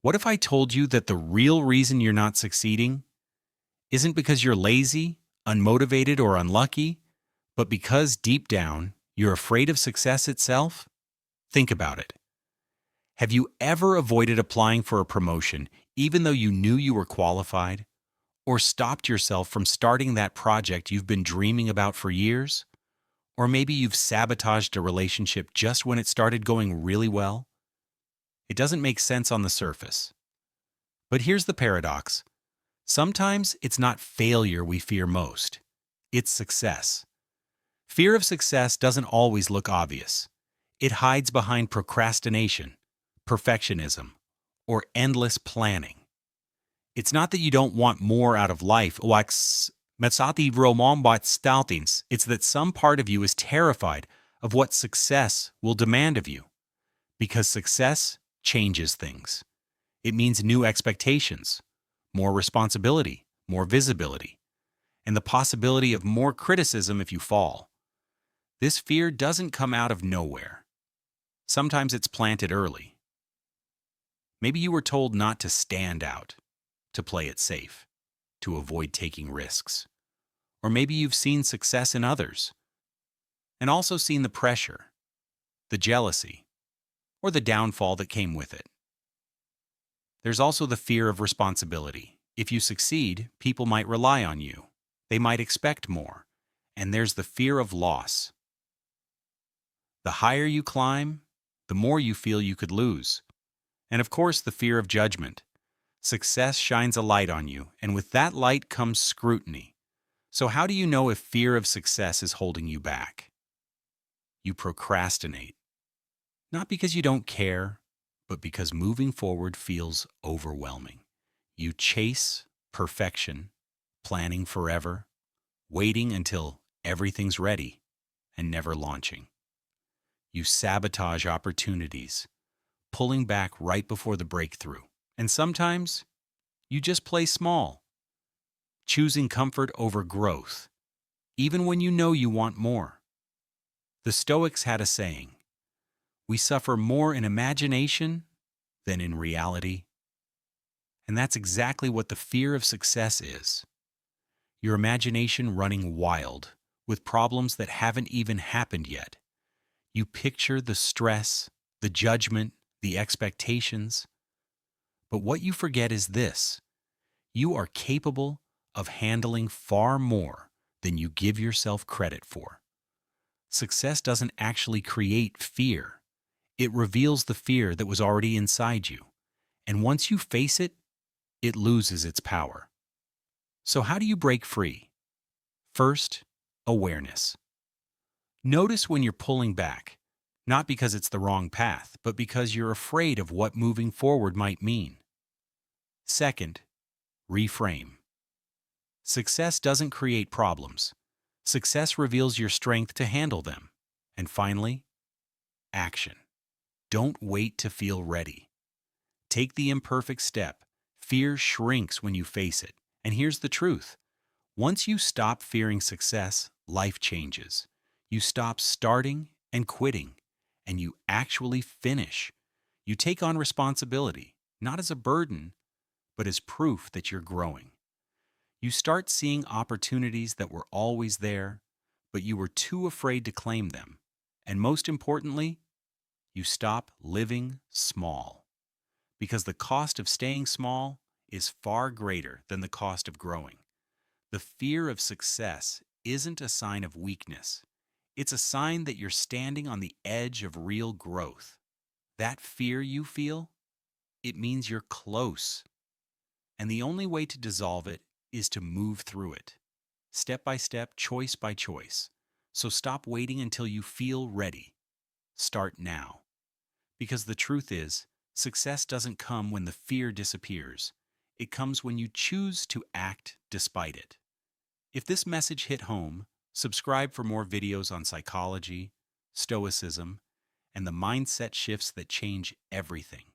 What if I told you that the real reason you're not succeeding isn't because you're lazy, unmotivated, or unlucky, but because deep down you're afraid of success itself? Think about it. Have you ever avoided applying for a promotion even though you knew you were qualified? Or stopped yourself from starting that project you've been dreaming about for years? Or maybe you've sabotaged a relationship just when it started going really well? It doesn't make sense on the surface. But here's the paradox. Sometimes it's not failure we fear most. It's success. Fear of success doesn't always look obvious. It hides behind procrastination, perfectionism, or endless planning. It's not that you don't want more out of life, it's that some part of you is terrified of what success will demand of you. Because success changes things. It means new expectations, more responsibility, more visibility, and the possibility of more criticism if you fall. This fear doesn't come out of nowhere. Sometimes it's planted early. Maybe you were told not to stand out, to play it safe, to avoid taking risks. Or maybe you've seen success in others, and also seen the pressure, the jealousy, or the downfall that came with it. There's also the fear of responsibility. If you succeed, people might rely on you. They might expect more. And there's the fear of loss. The higher you climb, the more you feel you could lose. And of course, the fear of judgment. Success shines a light on you, and with that light comes scrutiny. So how do you know if fear of success is holding you back? You procrastinate. Not because you don't care, but because moving forward feels overwhelming. You chase perfection, planning forever, waiting until everything's ready, and never launching. You sabotage opportunities, pulling back right before the breakthrough. And sometimes, you just play small, choosing comfort over growth, even when you know you want more. The Stoics had a saying, "We suffer more in imagination than in reality." And that's exactly what the fear of success is. Your imagination running wild with problems that haven't even happened yet. You picture the stress, the judgment, the expectations. But what you forget is this: you are capable of handling far more than you give yourself credit for. Success doesn't actually create fear. It reveals the fear that was already inside you. And once you face it, it loses its power. So how do you break free? First, awareness. Notice when you're pulling back, not because it's the wrong path, but because you're afraid of what moving forward might mean. Second, reframe. Success doesn't create problems. Success reveals your strength to handle them. And finally, action. Don't wait to feel ready. Take the imperfect step. Fear shrinks when you face it. And here's the truth. Once you stop fearing success, life changes. You stop starting and quitting, and you actually finish. You take on responsibility, not as a burden, but as proof that you're growing. You start seeing opportunities that were always there, but you were too afraid to claim them. And most importantly, you stop living small. Because the cost of staying small is far greater than the cost of growing. The fear of success isn't a sign of weakness. It's a sign that you're standing on the edge of real growth. That fear you feel, it means you're close. And the only way to dissolve it is to move through it, step by step, choice by choice. So stop waiting until you feel ready. Start now. Because the truth is, success doesn't come when the fear disappears. It comes when you choose to act despite it. If this message hit home, subscribe for more videos on psychology, stoicism, and the mindset shifts that change everything.